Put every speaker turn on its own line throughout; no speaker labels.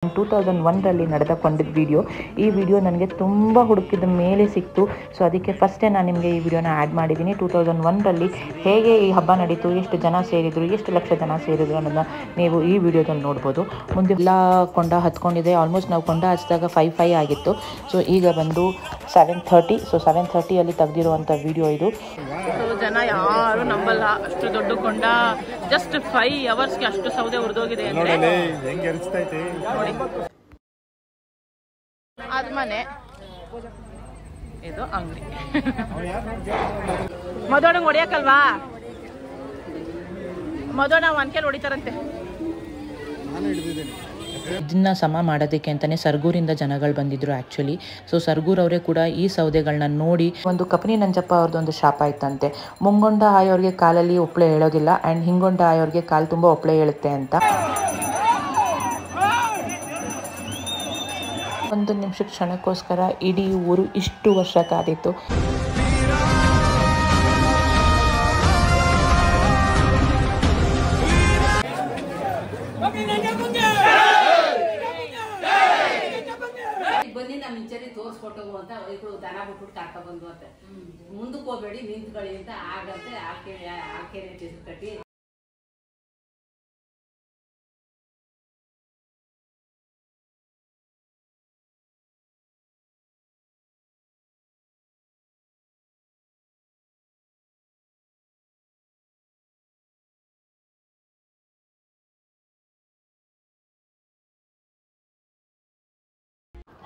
2001ರಲ್ಲಿ ನಡೆದ ಕೊಂಡಿದ್ದ ವಿಡಿಯೋ. ಈ ವಿಡಿಯೋ ನನಗೆ ತುಂಬ ಹುಡುಕಿದ ಮೇಲೆ ಸಿಕ್ತು. ಸೊ ಅದಕ್ಕೆ ಫಸ್ಟೇ ನಾನು ನಿಮಗೆ ಈ ವಿಡಿಯೋನ ಆ್ಯಡ್ ಮಾಡಿದ್ದೀನಿ. 2001ರಲ್ಲಿ ಹೇಗೆ ಈ ಹಬ್ಬ ನಡೀತು, ಎಷ್ಟು ಜನ ಸೇರಿದರು, ಎಷ್ಟು ಲಕ್ಷ ಜನ ಸೇರಿದರು ಅನ್ನೋದನ್ನ ನೀವು ಈ ವಿಡಿಯೋದಲ್ಲಿ ನೋಡ್ಬೋದು. ಮುಂದೆ ಎಲ್ಲ ಕೊಂಡ ಹತ್ಕೊಂಡಿದೆ. ಆಲ್ಮೋಸ್ಟ್ ನಾವು ಕೊಂಡ ಹಚ್ಚಿದಾಗ 5 ಆಗಿತ್ತು. ಸೊ ಈಗ ಬಂದು 7:30. ಸೊ 7:30 ತೆಗೆದಿರುವಂಥ ವಿಡಿಯೋ ಇದು.
ಜನ ಯಾರು ನಂಬಲ್ಲ, ಅಷ್ಟು ದೊಡ್ಡ ಕೊಂಡ ಜಸ್ಟ್ 5 ಅವರ್ಸ್ಗೆ ಅಷ್ಟು ಸೌದೆ ಉರಿದೋಗಿದೆ ಅಂದ್ರೆ ನೋಡಿ. ಅದ್ ಮನೆ, ಇದು ಅಂಗಡಿ. ಮಧುವಣ್ಣಂಗೆ ಹೊಡಿಯಕ್ಕಲ್ವಾ? ಮಧುವಣ್ಣ ಒನ್ಕೆಲ್ ಹೊಡಿತಾರಂತೆ.
ಇದನ್ನ ಸಮ ಮಾಡೋದಕ್ಕೆ ಅಂತಲೇ ಸರ್ಗೂರಿಂದ ಜನಗಳು ಬಂದಿದ್ರು ಆ್ಯಕ್ಚುಲಿ. ಸೊ ಸರ್ಗೂರ್ ಅವರೇ ಕೂಡ ಈ ಸೌದೆಗಳನ್ನ ನೋಡಿ ಒಂದು ಕಪನಿ ನಂಜಪ್ಪ ಅವ್ರದ್ದೊಂದು ಶಾಪ ಇತ್ತಂತೆ. ಮುಂಗೊಂಡ ಆಯೋರ್ಗೆ ಕಾಲಲ್ಲಿ ಒಪ್ಪಳೆ ಹೇಳೋದಿಲ್ಲ ಆ್ಯಂಡ್ ಹಿಂಗೊಂಡ ಆಯೋರ್ಗೆ ಕಾಲು ತುಂಬ ಒಪ್ಪಳೆ ಹೇಳುತ್ತೆ ಅಂತ. ಒಂದು ನಿಮಿಷ ಕ್ಷಣಕ್ಕೋಸ್ಕರ ಇಡೀ ಊರು ಇಷ್ಟು ವರ್ಷ ಕಾದಿತ್ತು.
ಬನ್ನಿ ನಮ್ಮ ಇಂಚರಿ ತೋರಿಸ್ಕೊಟ್ಟು ಅಂತ ಇಬ್ರು ದನ ಬಿಟ್ಬಿಟ್ಟು ಕರ್ಕ ಬಂದು ಅಂತ ಮುಂದಕ್ಕೆ ಹೋಗ್ಬೇಡಿ ನಿಂತ್ಕೊಳ್ಳಿ ಅಂತ ಆಗಂತೆ ಆಕೆರೆ ಹೆಸರು ಕಟ್ಟಿ.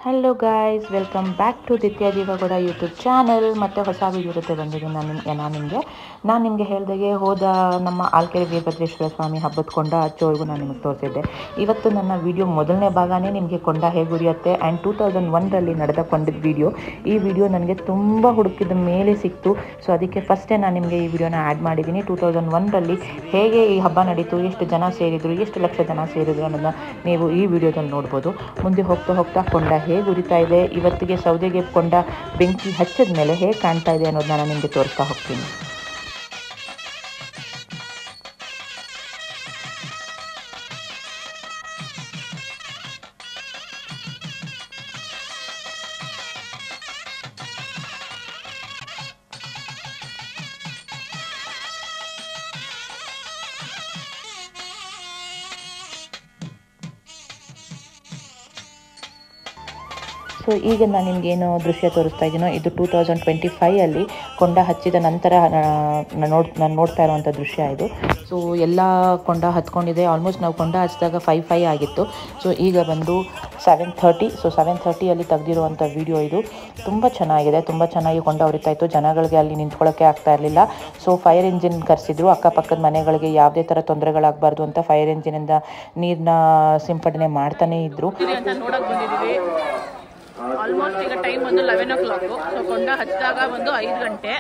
Hello guys, welcome back to ದಿತ್ಯ ದೇವೇಗೌಡ ಯೂಟ್ಯೂಬ್ ಚಾನಲ್. ಮತ್ತು ಹೊಸ ವಿಡಿಯೋ ಜೊತೆ ಬಂದಿದ್ದೀನಿ ನಾನು ನಿಮಗೆ ಹೇಳಿದಾಗೆ ಹೋದ ನಮ್ಮ ಆಲ್ಕೆರೆ ವೀರಭದ್ರೇಶ್ವರ ಸ್ವಾಮಿ ಹಬ್ಬದ ಕೊಂಡ ಹಚ್ಚೋವರೆಗೂ ನಾನು ನಿಮಗೆ ತೋರಿಸಿದ್ದೆ. ಇವತ್ತು ನನ್ನ ವಿಡಿಯೋ ಮೊದಲನೇ ಭಾಗನೇ ನಿಮಗೆ ಕೊಂಡ ಹೇಗೆ ಉರಿಯುತ್ತೆ ಆ್ಯಂಡ್ 2001ರಲ್ಲಿ ನಡೆದ ಕೊಂಡಿದ್ದ ವಿಡಿಯೋ. ಈ ವಿಡಿಯೋ ನನಗೆ ತುಂಬ ಹುಡುಕಿದ ಮೇಲೆ ಸಿಕ್ತು. ಸೊ ಅದಕ್ಕೆ ಫಸ್ಟೇ ನಾನು ನಿಮಗೆ ಈ ವಿಡಿಯೋನ ಆ್ಯಡ್ ಮಾಡಿದ್ದೀನಿ. 2001ರಲ್ಲಿ ಹೇಗೆ ಈ ಹಬ್ಬ ನಡೀತು, ಎಷ್ಟು ಜನ ಸೇರಿದರು, ಎಷ್ಟು ಲಕ್ಷ ಜನ ಸೇರಿದರು ಅನ್ನೋದನ್ನ ನೀವು ಈ ವಿಡಿಯೋದಲ್ಲಿ ನೋಡ್ಬೋದು. ಮುಂದೆ ಹೋಗ್ತಾ ಕೊಂಡ ಹೇಗೆ ಉರಿತಾ ಇದೆ, ಇವತ್ತಿಗೆ ಸೌದೆಗೆ ಕೊಂಡ ಬೆಂಕಿ ಹಚ್ಚಿದ ಮೇಲೆ ಹೇಗೆ ಕಾಣ್ತಾ ಇದೆ ಅನ್ನೋದನ್ನ ನಾನು ನಿಮಗೆ ತೋರಿಸ್ತಾ ಹೋಗ್ತೀನಿ. ಸೊ ಈಗ ನಾನು ನಿಮಗೇನು ದೃಶ್ಯ ತೋರಿಸ್ತಾ ಇದ್ದೀನೋ ಇದು 2025 ಕೊಂಡ ಹಚ್ಚಿದ ನಂತರ ನಾನು ನೋಡ್ತಾ ಇರೋವಂಥ ದೃಶ್ಯ ಇದು. ಸೊ ಎಲ್ಲ ಕೊಂಡ ಹತ್ಕೊಂಡಿದೆ. ಆಲ್ಮೋಸ್ಟ್ ನಾವು ಕೊಂಡ ಹಚ್ಚಿದಾಗ 5 ಆಗಿತ್ತು. ಸೊ ಈಗ ಬಂದು 7:30. ಸೊ 7:30 ತೆಗೆದಿರುವಂಥ ವಿಡಿಯೋ ಇದು. ತುಂಬ ಚೆನ್ನಾಗಿದೆ, ತುಂಬ ಚೆನ್ನಾಗಿ ಕೊಂಡ ಉರಿತಾ ಇತ್ತು. ಜನಗಳಿಗೆ ಅಲ್ಲಿ ನಿಂತ್ಕೊಳ್ಳೋಕ್ಕೆ ಆಗ್ತಾ ಇರಲಿಲ್ಲ. ಸೊ ಫೈರ್ ಇಂಜಿನ್ ಕರೆಸಿದ್ರು. ಅಕ್ಕಪಕ್ಕದ ಮನೆಗಳಿಗೆ ಯಾವುದೇ ಥರ ತೊಂದರೆಗಳಾಗಬಾರ್ದು ಅಂತ ಫೈರ್ ಇಂಜಿನಿಂದ ನೀರನ್ನ ಸಿಂಪಡಣೆ ಮಾಡ್ತಾನೇ ಇದ್ರು.
ಆಲ್ಮೋಸ್ಟ್ ಈಗ ಟೈಮ್ ಒಂದು 11 o'clock. ಸೊ ಕೊಂಡ ಹಚ್ಚಿದಾಗ ಒಂದು 5 ಗಂಟೆ,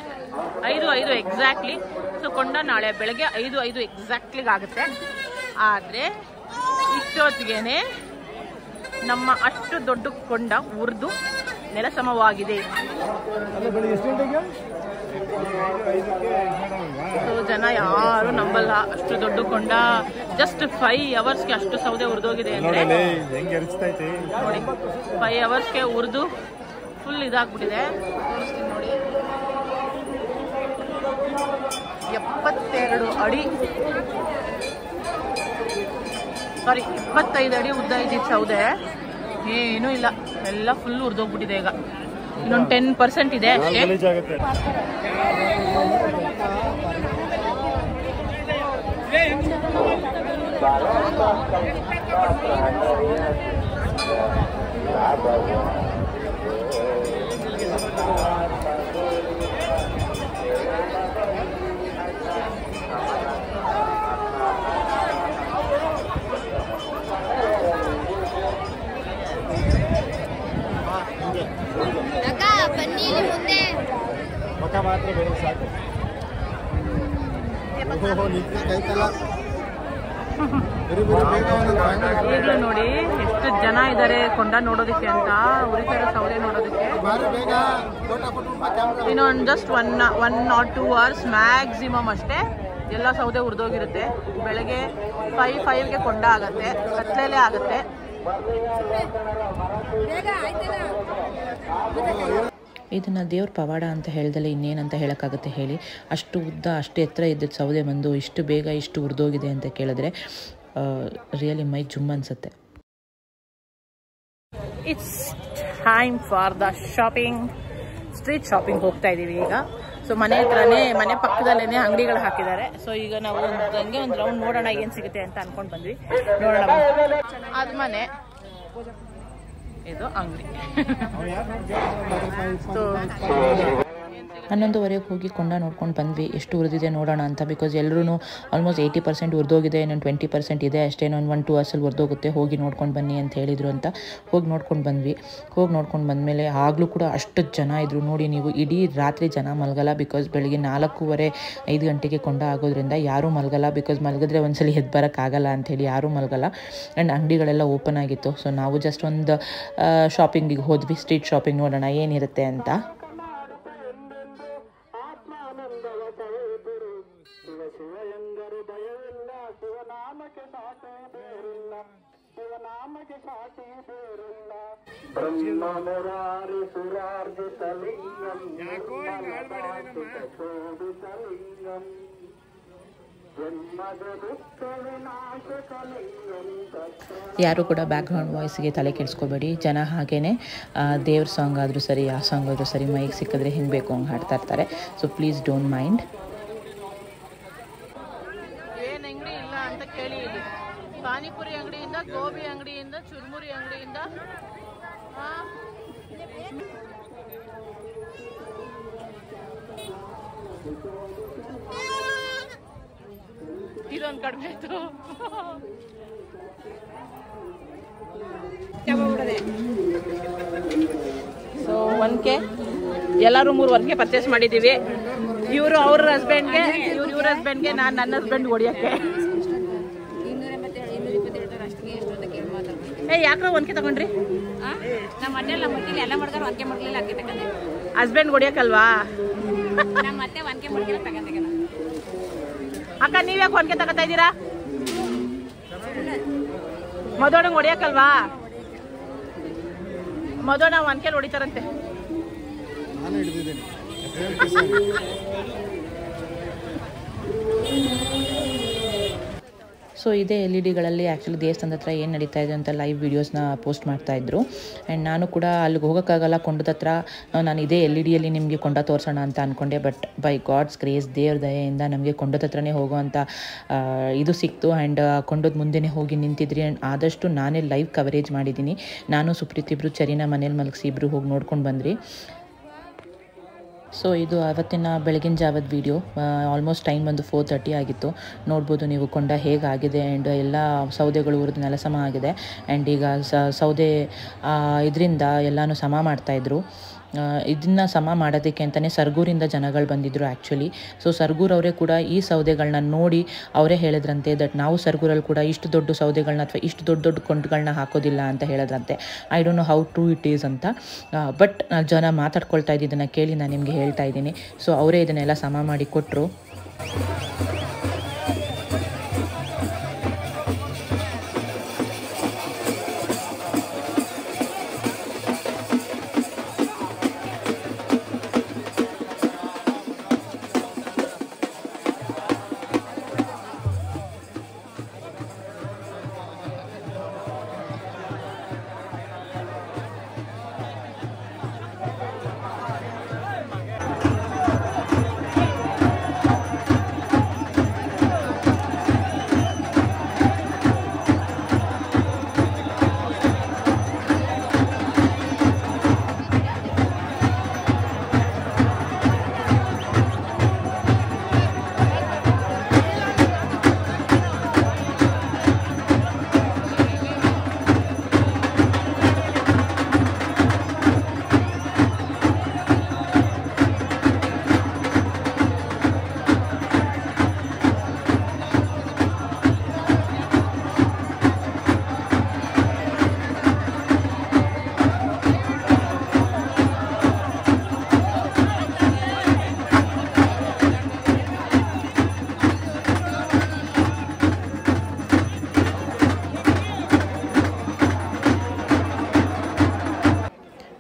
5 ಎಕ್ಸಾಕ್ಟ್ಲಿ. ಸೊ ಕೊಂಡ ನಾಳೆ ಬೆಳಗ್ಗೆ 5 ಎಕ್ಸಾಕ್ಟ್ಲಿಗೆ ಆಗುತ್ತೆ. ಆದರೆ ಇಷ್ಟೊತ್ತಿಗೆ ನಮ್ಮ ಅಷ್ಟು ದೊಡ್ಡ ಕೊಂಡ ಉರಿದು ನೆಲಸಮವಾಗಿದೆ. ಸೊ ಜನ ಯಾರು ನಂಬಲ್ಲ, ಅಷ್ಟು ದೊಡ್ಡ ಕೊಂಡ ಜಸ್ಟ್ 5 ಅವರ್ಸ್ಗೆ ಅಷ್ಟು ಸೌದೆ ಉರಿದೋಗಿದೆ ಅಂದ್ರೆ ನೋಡಿ. 5 ಅವರ್ಸ್ಗೆ ಉರಿದು ಫುಲ್ ಇದಾಗ್ಬಿಟ್ಟಿದೆ. ತೋರಿಸ್ತೀನಿ ನೋಡಿ. 72 ಅಡಿ, ಸಾರಿ 25 ಅಡಿ ಉದ್ದ ಇದ್ದಿದ್ದು ಸೌದೆ ಏನೂ ಇಲ್ಲ, ಎಲ್ಲ ಫುಲ್ ಉರಿದೋಗ್ಬಿಟ್ಟಿದೆ. ಈಗ ಇನ್ನೊಂದು 10% ಇದೆ ಅಷ್ಟೇ. ಈಗಲೂ ನೋಡಿ ಎಷ್ಟು ಜನ ಇದ್ದಾರೆ ಕೊಂಡ ನೋಡೋದಕ್ಕೆ ಅಂತ, ಉರಿತಾ ಇರೋ ಸೌದೆ ನೋಡೋದಕ್ಕೆ. ಇನ್ನೊಂದು ಜಸ್ಟ್ 1 or 2 hours ಮ್ಯಾಕ್ಸಿಮಮ್ ಅಷ್ಟೇ ಎಲ್ಲ ಸೌದೆ ಉರಿದೋಗಿರುತ್ತೆ. ಬೆಳಗ್ಗೆ 5ಗೆ ಕೊಂಡ ಆಗುತ್ತೆ, ಕತ್ಲೆಲೆ ಆಗುತ್ತೆ.
ಇದನ್ನು ದೇವ್ರ ಪವಾಡ ಅಂತ ಹೇಳ್ದಲೆ ಇನ್ನೇನಂತ ಹೇಳೋಕ್ಕಾಗುತ್ತೆ ಹೇಳಿ. ಅಷ್ಟು ಉದ್ದ ಅಷ್ಟು ಎತ್ತರ ಇದ್ದಿದ್ದು ಸೌದೆ ಬಂದು ಇಷ್ಟು ಬೇಗ ಇಷ್ಟು ಉರಿದೋಗಿದೆ ಅಂತ ಕೇಳಿದ್ರೆ ರಿಯಲಿ ಮೈ ಜುಮ್ ಅನ್ಸುತ್ತೆ.
It's time for the shopping. Street shopping ಹೋಗ್ತಾ ಇದ್ದೀವಿ ಈಗ. ಸೊ ಮನೆ ಹತ್ರನೇ, ಮನೆ ಪಕ್ಕದಲ್ಲೇ ಅಂಗಡಿಗಳು ಹಾಕಿದ್ದಾರೆ. ಸೊ ಈಗ ನಾವು ಹಂಗೆ ಒಂದು ರೌಂಡ್ ನೋಡೋಣ ಏನು ಸಿಗುತ್ತೆ ಅಂತ ಅನ್ಕೊಂಡು ಬಂದ್ವಿ. ನೋಡೋಣ. ಅದು ಮನೆ, ಇದು ಅಂಗಡಿ.
11:15 ಹೋಗಿ ಕೊಂಡ ನೋಡ್ಕೊಂಡು ಬಂದ್ವಿ. ಎಷ್ಟು ಉರಿದಿದೆ ನೋಡೋಣ ಅಂತ. ಬಿಕಾಸ್ ಎಲ್ಲರೂ ಆಲ್ಮೋಸ್ಟ್ 80% ಉರಿದೋಗಿದೆ, ಇನ್ನೊಂದು 20% ಇದೆ ಅಷ್ಟೇ, ಇನ್ನೊಂದು 1-2 ಅವರ್ಸಲ್ಲಿ ಉರಿದೋಗುತ್ತೆ, ಹೋಗಿ ನೋಡ್ಕೊಂಡು ಬನ್ನಿ ಅಂತ ಹೇಳಿದರು ಅಂತ ಹೋಗಿ ನೋಡ್ಕೊಂಡು ಬಂದ್ವಿ. ಹೋಗಿ ನೋಡ್ಕೊಂಡು ಬಂದಮೇಲೆ ಆಗಲೂ ಕೂಡ ಅಷ್ಟು ಜನ ಇದ್ದರು ನೋಡಿ. ನೀವು ಇಡೀ ರಾತ್ರಿ ಜನ ಮಲಗಲ್ಲ. ಬಿಕಾಸ್ ಬೆಳಿಗ್ಗೆ 4:15 ಗಂಟೆಗೆ ಕೊಂಡ ಆಗೋದ್ರಿಂದ ಯಾರೂ ಮಲಗಲ್ಲ. ಬಿಕಾಸ್ ಮಲಗಿದ್ರೆ ಒಂದ್ಸಲಿ ಎದ್ದು ಬರೋಕ್ಕಾಗಲ್ಲ ಅಂಥೇಳಿ ಯಾರೂ ಮಲಗಲ್ಲ. ಆ್ಯಂಡ್ ಅಂಗಡಿಗಳೆಲ್ಲ ಓಪನ್ ಆಗಿತ್ತು. ಸೊ ನಾವು ಜಸ್ಟ್ ಒಂದು ಶಾಪಿಂಗಿಗೆ ಹೋದ್ವಿ, ಸ್ಟ್ರೀಟ್ ಶಾಪಿಂಗ್ ನೋಡೋಣ ಏನಿರುತ್ತೆ ಅಂತ. ಯಾರು ಕೂಡ ಬ್ಯಾಕ್ಗ್ರೌಂಡ್ ವಾಯ್ಸ್ಗೆ ತಲೆ ಕೆಡಿಸ್ಕೋಬೇಡಿ. ಜನ ಹಾಗೇನೆ ದೇವ್ರ ಸಾಂಗ್ ಆದರೂ ಸರಿ, ಆ ಸಾಂಗ್ ಆದರೂ ಸರಿ, ಮೈಕ್ ಸಿಕ್ಕಿದ್ರೆ ಹೆಂಗೆ ಬೇಕು ಹಂಗೆ ಹಾಡ್ತಾ ಇರ್ತಾರೆ. So please don't mind.
ಏನು ಅಂಗಡಿ ಇಲ್ಲ ಅಂತ ಕೇಳಿ, ಇಲ್ಲಿ ಪಾನಿಪುರಿ ಅಂಗಡಿಯಿಂದ, ಗೋಬಿ ಅಂಗಡಿಯಿಂದ, ಚುರುಮುರಿ ಅಂಗಡಿಯಿಂದ, ಇದೊಂದು ಕಡಿಮೆ ಆಯ್ತು. ಸೊ 1K ಎಲ್ಲರೂ 3 1K ಪರ್ಚೇಸ್ ಮಾಡಿದ್ದೀವಿ. ಇವರು ಅವ್ರ ಹಸ್ಬೆಂಡ್ಗೆ, ಇವ್ರ ಹಸ್ಬೆಂಡ್ಗೆ, ನಾನು ನನ್ನ ಹಸ್ಬೆಂಡ್ ಹೊಡಿಯೋಕ್ಕೆ. ಯಾಕ್ರ 1K ತಗೊಂಡ್ರಿ?
ನಮ್ಮ ಮನೆಯಲ್ಲ ಮಟ್ಟಿಲ್ಲ, ಎಲ್ಲ ಮಾಡ್ತಾರೆ 1K ಮಾಡ್ಲಿಲ್ಲ, ಅಕ್ಕಿ ತಗೊಂಡೆ.
ಹಸ್ಬೆಂಡ್ ಹೊಡಿಯೋಕ್ಕಲ್ವಾ?
ನಮ್ಮ ಮತ್ತೆ 1K ಮಾಡ್ಲಿಲ್ಲ ತಗೊಂಡೆ.
ಅಕ್ಕ ನೀವ್ಯಾಕೆ 1K ತಗೋತಾ ಇದ್ದೀರಾ? ಮಧುವಣ್ಣಂಗೆ ಹೊಡಿಯೋಕ್ಕಲ್ವಾ? ಮಧುವಣ್ಣ 1K ಹೊಡಿತಾರಂತೆ.
ಸೊ ಇದೇ LED-ಗಳಲ್ಲಿ ಆ್ಯಕ್ಚುಲಿ ದೇವಸ್ಥಾನದ ಹತ್ರ ಏನು ನಡೀತಾ ಇದೆ ಅಂತ ಲೈವ್ ವೀಡಿಯೋಸ್ನ ಪೋಸ್ಟ್ ಮಾಡ್ತಾಯಿದ್ರು. ಆ್ಯಂಡ್ ನಾನು ಕೂಡ ಅಲ್ಲಿಗೆ ಹೋಗೋಕ್ಕಾಗಲ್ಲ, ಕೊಂಡದ ಹತ್ರ ನಾನು ಇದೇ LED-ಯಲ್ಲಿ ನಿಮಗೆ ಕೊಂಡ ತೋರಿಸೋಣ ಅಂತ ಅಂದ್ಕೊಂಡೆ. ಬಟ್ ಬೈ ಗಾಡ್ಸ್ ಗ್ರೇಸ್, ದೇವ್ರ ದಯೆಯಿಂದ ನಮಗೆ ಕೊಂಡದ ಹತ್ರನೇ ಹೋಗೋವಂಥ ಇದು ಸಿಕ್ತು. ಆ್ಯಂಡ್ ಕೊಂಡದ ಮುಂದೆನೇ ಹೋಗಿ ನಿಂತಿದ್ರಿ. ಆ್ಯಂಡ್ ಆದಷ್ಟು ನಾನೇ ಲೈವ್ ಕವರೇಜ್ ಮಾಡಿದ್ದೀನಿ. ನಾನು ಸುಪ್ರೀತ್ ಇಬ್ಬರು ಚರಿನ ಮನೇಲಿ ಮಲಗಿಸಿ ಇಬ್ಬರು ಹೋಗಿ ನೋಡ್ಕೊಂಡು ಬಂದ್ರಿ. ಸೊ ಇದು ಅವತ್ತಿನ ಬೆಳಗಿನ ಜಾವದ ವೀಡಿಯೋ. ಆಲ್ಮೋಸ್ಟ್ ಟೈಮ್ ಒಂದು 4:30 ಆಗಿತ್ತು. ನೋಡ್ಬೋದು ನೀವು ಕೊಂಡ ಹೇಗಾಗಿದೆ. ಆ್ಯಂಡ್ ಎಲ್ಲ ಸೌದೆಗಳು ಉರಿದು ನೆಲಸಮ ಆಗಿದೆ. ಆ್ಯಂಡ್ ಈಗ ಸೌದೆ ಇದರಿಂದ ಎಲ್ಲನೂ ಸಮ ಮಾಡ್ತಾಯಿದ್ರು. ಇದನ್ನು ಸಮ ಮಾಡೋದಕ್ಕೆ ಅಂತಲೇ ಸರ್ಗೂರಿಂದ ಜನಗಳು ಬಂದಿದ್ದರು ಆ್ಯಕ್ಚುಲಿ. ಸೊ ಸರ್ಗೂರವರೇ ಕೂಡ ಈ ಸೌದೆಗಳನ್ನ ನೋಡಿ ಅವರೇ ಹೇಳಿದ್ರಂತೆ ದಟ್ ನಾವು ಸರ್ಗೂರಲ್ಲಿ ಕೂಡ ಇಷ್ಟು ದೊಡ್ಡ ಸೌದೆಗಳನ್ನ ಅಥವಾ ಇಷ್ಟು ದೊಡ್ಡ ದೊಡ್ಡ ಕೊಂಡುಗಳನ್ನ ಹಾಕೋದಿಲ್ಲ ಅಂತ ಹೇಳಿದ್ರಂತೆ. I don't know how true it is ಅಂತ. ಬಟ್ ಜನ ಮಾತಾಡ್ಕೊಳ್ತಾ ಇದ್ದಿದ್ದನ್ನು ಕೇಳಿ ನಾನು ನಿಮಗೆ ಹೇಳ್ತಾ ಇದ್ದೀನಿ. ಸೊ ಅವರೇ ಇದನ್ನೆಲ್ಲ ಸಮ ಮಾಡಿ ಕೊಟ್ಟರು.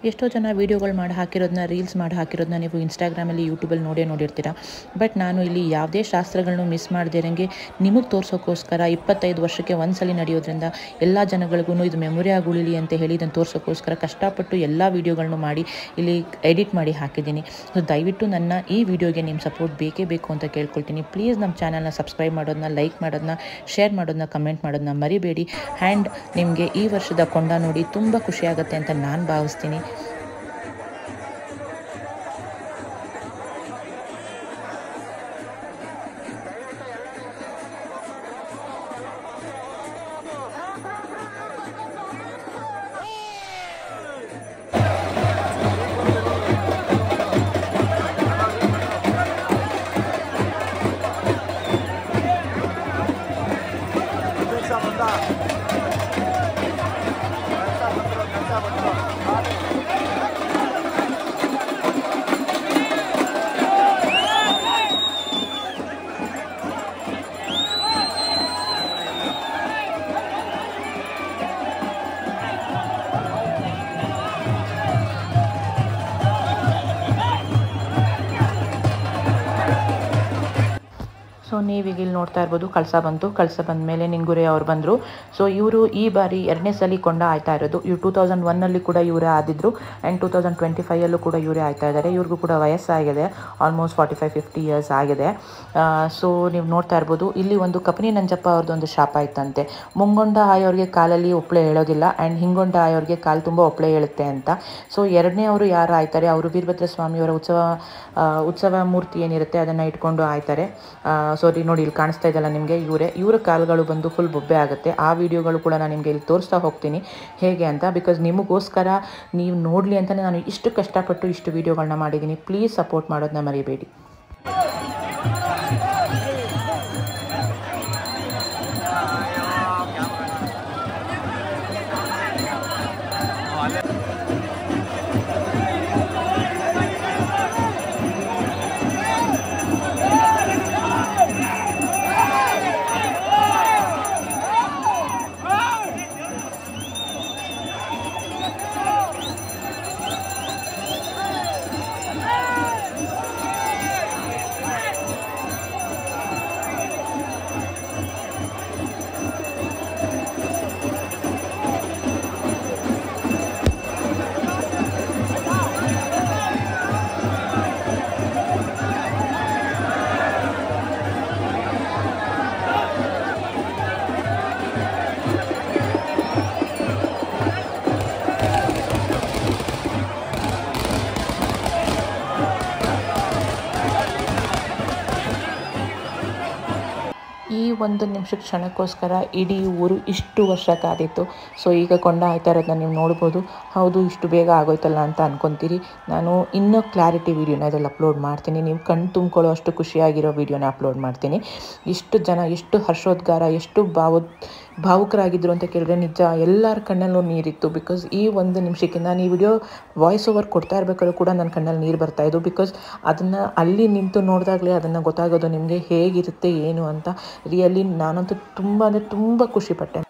ಎಷ್ಟೋ ಜನ ವೀಡಿಯೋಗಳು ಮಾಡಿ ಹಾಕಿರೋದನ್ನ ರೀಲ್ಸ್ ಮಾಡಿ ಹಾಕಿರೋದನ್ನ ನೀವು ಇನ್ಸ್ಟಾಗ್ರಾಮಲ್ಲಿ ಯೂಟ್ಯೂಬಲ್ಲಿ ನೋಡಿರ್ತೀರ. ಬಟ್ ನಾನು ಇಲ್ಲಿ ಯಾವುದೇ ಶಾಸ್ತ್ರಗಳನ್ನು ಮಿಸ್ ಮಾಡದಿರಂಗೆ ನಿಮಗೆ ತೋರ್ಸೋಕ್ಕೋಸ್ಕರ 25 ವರ್ಷಕ್ಕೆ ಒಂದ್ಸಲಿ ನಡೆಯೋದ್ರಿಂದ ಎಲ್ಲ ಜನಗಳಿಗೂ ಇದು ಮೆಮೊರಿ ಆಗಿ ಉಳಿಲಿ ಅಂತ ಹೇಳಿ ಇದನ್ನು ತೋರ್ಸೋಕ್ಕೋಸ್ಕರ ಕಷ್ಟಪಟ್ಟು ಎಲ್ಲ ವೀಡಿಯೋಗಳನ್ನೂ ಮಾಡಿ ಇಲ್ಲಿ ಎಡಿಟ್ ಮಾಡಿ ಹಾಕಿದ್ದೀನಿ. ಸೊ ದಯವಿಟ್ಟು ನನ್ನ ಈ ವಿಡಿಯೋಗೆ ನಿಮ್ಮ ಸಪೋರ್ಟ್ ಬೇಕೇ ಬೇಕು ಅಂತ ಕೇಳ್ಕೊಳ್ತೀನಿ. ಪ್ಲೀಸ್ ನಮ್ಮ ಚಾನಲ್ನ ಸಬ್ಸ್ಕ್ರೈಬ್ ಮಾಡೋದನ್ನ, ಲೈಕ್ ಮಾಡೋದನ್ನ, ಶೇರ್ ಮಾಡೋದನ್ನ, ಕಮೆಂಟ್ ಮಾಡೋದನ್ನ ಮರಿಬೇಡಿ. ಆ್ಯಂಡ್ ನಿಮಗೆ ಈ ವರ್ಷದ ಕೊಂಡ ನೋಡಿ ತುಂಬ ಖುಷಿಯಾಗುತ್ತೆ ಅಂತ ನಾನು ಭಾವಿಸ್ತೀನಿ. ಸೊ ನೀವೀಗ ಇಲ್ಲಿ ನೋಡ್ತಾ ಇರ್ಬೋದು ಕಳಸ ಬಂದ ಮೇಲೆ ನಿಂಗುರೆ ಅವ್ರು ಬಂದರು. ಸೊ ಇವರು ಈ ಬಾರಿ 2ನೇ ಸಲ ಕೊಂಡ ಆಯ್ತಾ ಇರೋದು. ಇವ್ರು 2001ನಲ್ಲಿ ಕೂಡ ಇವರೇ ಆದಿದ್ರು ಆ್ಯಂಡ್ 2025ಯಲ್ಲೂ ಕೂಡ ಇವರೇ ಆಯ್ತಾ ಇದ್ದಾರೆ. ಇವ್ರಿಗೂ ಕೂಡ ವಯಸ್ಸಾಗಿದೆ, ಆಲ್ಮೋಸ್ಟ್ 45-50 ಇಯರ್ಸ್ ಆಗಿದೆ. ಸೊ ನೀವು ನೋಡ್ತಾ ಇರ್ಬೋದು ಇಲ್ಲಿ ಒಂದು ಕಪನಿ ನಂಜಪ್ಪ ಅವ್ರದ್ದೊಂದು ಶಾಪ ಇತ್ತಂತೆ. ಮುಂಗೊಂಡ ಆಯೋರಿಗೆ ಕಾಲಲ್ಲಿ ಒಪ್ಪಳೆ ಹೇಳೋದಿಲ್ಲ ಆ್ಯಂಡ್ ಹಿಂಗೊಂಡ ಆಯೋರಿಗೆ ಕಾಲು ತುಂಬ ಒಪ್ಪಳೆ ಹೇಳುತ್ತೆ ಅಂತ. ಸೊ 2ನೇ ಅವರು ಯಾರು ಆಯ್ತಾರೆ ಅವರು ವೀರಭದ್ರ ಸ್ವಾಮಿಯವರ ಉತ್ಸವ ಮೂರ್ತಿ ಏನಿರುತ್ತೆ ಅದನ್ನು ಇಟ್ಕೊಂಡು ಆಯ್ತಾರೆ. ಸಾರಿ ನೋಡಿ ಇಲ್ಲಿ ಕಾಣಿಸ್ತಾ ಇದೆಯಲ್ಲ ನಿಮಗೆ ಇವರ ಕಾಲುಗಳು ಬಂದು ಫುಲ್ ಬೊಬ್ಬೆ ಆಗುತ್ತೆ. ಆ ವಿಡಿಯೋಗಳು ಕೂಡ ನಾನು ನಿಮಗೆ ಇಲ್ಲಿ ತೋರಿಸ್ತಾ ಹೋಗ್ತೀನಿ ಹೇಗೆ ಅಂತ. ಬಿಕಾಸ್ ನಿಮಗೋಸ್ಕರ ನೀವು ನೋಡಲಿ ಅಂತಲೇ ನಾನು ಇಷ್ಟು ಕಷ್ಟಪಟ್ಟು ಇಷ್ಟು ವಿಡಿಯೋಗಳನ್ನ ಮಾಡಿದ್ದೀನಿ. ಪ್ಲೀಸ್ ಸಪೋರ್ಟ್ ಮಾಡೋದನ್ನ ಮರಿಬೇಡಿ. ಈ ಒಂದು ನಿಮಿಷದ ಕ್ಷಣಕ್ಕೋಸ್ಕರ ಇಡೀ ಊರು ಇಷ್ಟು ವರ್ಷ ಕಾದಿತ್ತು. ಸೊ ಈಗ ಕೊಂಡ ಆಯ್ತಾ ಇರೋದನ್ನ ನೀವು ನೋಡ್ಬೋದು. ಹೌದು ಇಷ್ಟು ಬೇಗ ಆಗೋಯ್ತಲ್ಲ ಅಂತ ಅನ್ಕೊತೀರಿ. ನಾನು ಇನ್ನೂ ಕ್ಲಾರಿಟಿ ವೀಡಿಯೋನ ಇದರಲ್ಲಿ ಅಪ್ಲೋಡ್ ಮಾಡ್ತೀನಿ. ನೀವು ಕಣ್ಣು ತುಂಬ್ಕೊಳ್ಳೋ ಅಷ್ಟು ಖುಷಿಯಾಗಿರೋ ವೀಡಿಯೋನ ಅಪ್ಲೋಡ್ ಮಾಡ್ತೀನಿ. ಇಷ್ಟು ಜನ ಎಷ್ಟು ಹರ್ಷೋದ್ಗಾರ, ಎಷ್ಟು ಭಾವುಕರಾಗಿದ್ದರು ಅಂತ ಕೇಳಿದ್ರೆ ನಿಜ ಎಲ್ಲರ ಕಣ್ಣಲ್ಲೂ ನೀರಿತ್ತು. ಬಿಕಾಸ್ ಈ ಒಂದು ನಿಮಿಷಕ್ಕೆ ನಾನು ಈ ವಿಡಿಯೋ ವಾಯ್ಸ್ ಓವರ್ ಕೊಡ್ತಾ ಇರಬೇಕಾದ್ರೂ ಕೂಡ ನನ್ನ ಕಣ್ಣಲ್ಲಿ ನೀರು ಬರ್ತಾಯಿದ್ದು. ಬಿಕಾಸ್ ಅದನ್ನು ಅಲ್ಲಿ ನಿಂತು ನೋಡಿದಾಗಲೇ ಅದನ್ನು ಗೊತ್ತಾಗೋದು ನಿಮಗೆ ಹೇಗಿರುತ್ತೆ ಏನು ಅಂತ. ರಿಯಲಿ ನಾನಂತೂ ತುಂಬ ಖುಷಿಪಟ್ಟೆ.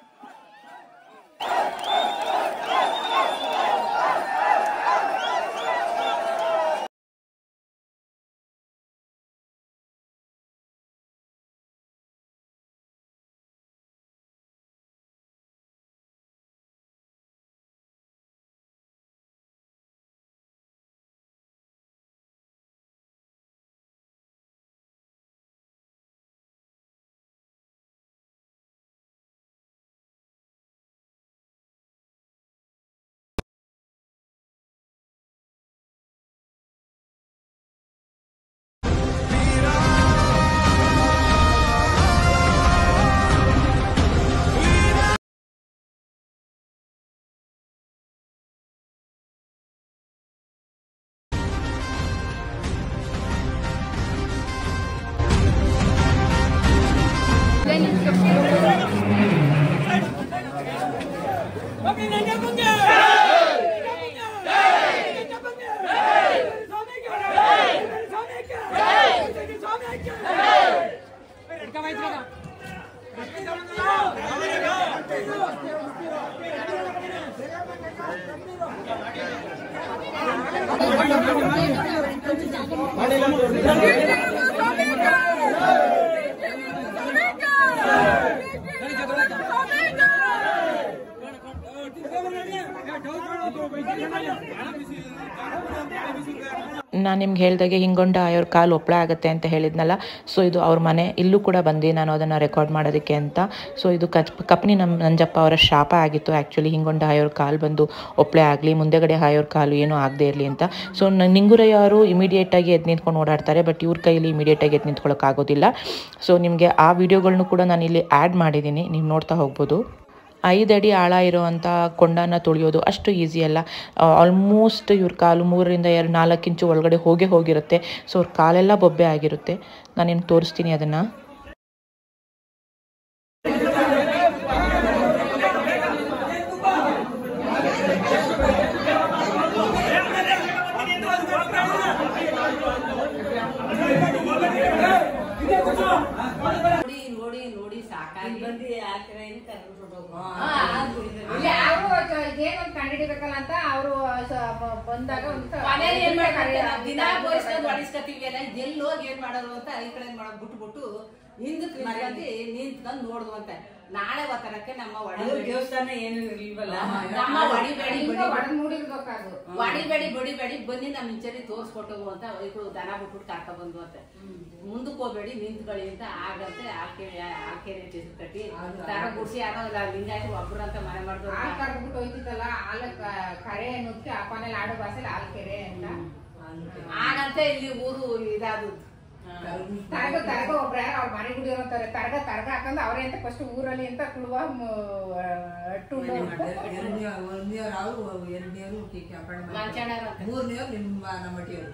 ನಾನು ನಿಮ್ಗೆ ಹೇಳ್ದಾಗೆ ಹಿಂಗೊಂಡ ಆಯೋರ್ ಕಾಲು ಒಪ್ಪಳ ಆಗುತ್ತೆ ಅಂತ ಹೇಳಿದ್ನಲ್ಲ. ಸೊ ಇದು ಅವ್ರ ಮನೆ, ಇಲ್ಲೂ ಕೂಡ ಬಂದು ನಾನು ಅದನ್ನು ರೆಕಾರ್ಡ್ ಮಾಡೋದಕ್ಕೆ ಅಂತ. ಸೊ ಇದು ಕಪ್ನಿ ನಂಜಪ್ಪ ಅವರ ಶಾಪ ಆಗಿತ್ತು ಆ್ಯಕ್ಚುಲಿ, ಹಿಂಗೊಂಡ ಆಯೋರ್ ಕಾಲು ಬಂದು ಒಪ್ಪಳೆ ಆಗಲಿ, ಮುಂದೆಗಡೆ ಆಯೋರ್ ಕಾಲು ಏನೂ ಆಗದೆ ಇರಲಿ ಅಂತ. ಸೊ ನಿಂಗುರಯ್ಯ ಅವರು ಇಮಿಡಿಯೇಟಾಗಿ ಎದ್ದು ನಿಂತ್ಕೊಂಡು ಓಡಾಡ್ತಾರೆ, ಬಟ್ ಇವ್ರ ಕೈಯಲ್ಲಿ ಇಮಿಡಿಯೇಟಾಗಿ ಎದ್ದು ನಿಂತ್ಕೊಳ್ಳೋಕ್ಕಾಗೋದಿಲ್ಲ. ಸೊ ನಿಮಗೆ ಆ ವಿಡಿಯೋಗಳನ್ನೂ ಕೂಡ ನಾನು ಇಲ್ಲಿ ಆ್ಯಡ್ ಮಾಡಿದ್ದೀನಿ, ನೀವು ನೋಡ್ತಾ ಹೋಗ್ಬೋದು. 5 ಅಡಿ ಆಳ ಇರೋವಂಥ ಕೊಂಡನ ತುಳಿಯೋದು ಅಷ್ಟು ಈಸಿ ಅಲ್ಲ. ಆಲ್ಮೋಸ್ಟ್ ಇವ್ರ ಕಾಲು 3-4 ಇಂಚು ಒಳಗಡೆ ಹೋಗಿರುತ್ತೆ. ಸೊ ಅವ್ರ ಕಾಲೆಲ್ಲ ಬೊಬ್ಬೆ ಆಗಿರುತ್ತೆ. ನಾನೇನು ತೋರಿಸ್ತೀನಿ ಅದನ್ನು.
ನೋಡಿ ನೋಡಿ ಸಾಕಾಗಿ ಬಂದು
ಕಂಡಿಡಿಬೇಕಲ್ಲ ಅಂತ ಅವರು ಬಂದಾಗ
ದಿನ ಹೊಡಿಸ್ಕೊತೀವಿ ಅಲ್ಲ, ಎಲ್ಲಿ ಹೋಗಿ ಏನ್ ಮಾಡೋದು ಅಂತ ಈ ಕಡೆ ಮಾಡೋದು ಬಿಟ್ಬಿಟ್ಟು ಹಿಂದಕ್ಕೆ ನಿಂತ್ಕೊಂಡು ನೋಡುವಂತೆ. ನಾಳೆ ಒತ್ತರಕ್ಕೆ ನಮ್ಮ ದೇವಸ್ಥಾನ ಏನು ಇರ್ಲಿಲ್ವಲ್ಲ, ನಮ್ಮ ಹೊಡಿಬೇಡಿ ಬಡಿಬೇಡಿ ಬನ್ನಿ ನಮ್ಮ ಇಂಚರಿ ತೋರ್ಸ್ಕೊಟ್ಟು ಅಂತ ಇವ್ರು ದನ ಬಿಟ್ಬಿಟ್ಟು ಕರ್ಕೊಂಡ್ ಬಂದು ಅಂತ. ಮುಂದಕ್ಕೆ ಹೋಗ್ಬೇಡಿ ನಿಂತ್ಕೊಳ್ಳಿ ಅಂತ ಆಗಂತೆ ಆಕೆರೆ ಕಟ್ಟಿ ದನ ಗುಡ್ಸಿ ಯಾರೋ ಲಿಂಗಾಯತ್ ಒಬ್ರು ಅಂತ ಮನೆ ಮಾಡಿದ್ರು.
ಹಾಲು ಕರ್ಬಿಟ್ಟು ಹೋಯ್ತಿದ್ದಲ್ಲ, ಹಾಲು ಕರೆ ನುಚ್ಚಿ ಅಪ್ಪನಲ್ಲಿ ಆಡು ಭಾಷೆಲಿ ಹಾಲ್ಕೆರೆ ಅಂತ
ಆಗಂತೆ ಇಲ್ಲಿ ಊರು ಇದಾದ
ತರಗ ಒಬ್ರ ಯಾರು ಅವ್ರ ಮನೆ ಗುಡಿ ಇರೋಂತಾರೆ, ತರಗ ಹಾಕಂದ್ರೆ ಅವ್ರೆ ಅಂತ ಫಸ್ಟ್ ಊರಲ್ಲಿ ಅಂತ ಕುಳುವ
ಎರಡನೇವ್ರು 2 ನಿಮ್ಮ ನಮ್ಮ ಮಟ್ಟಿಯವರು.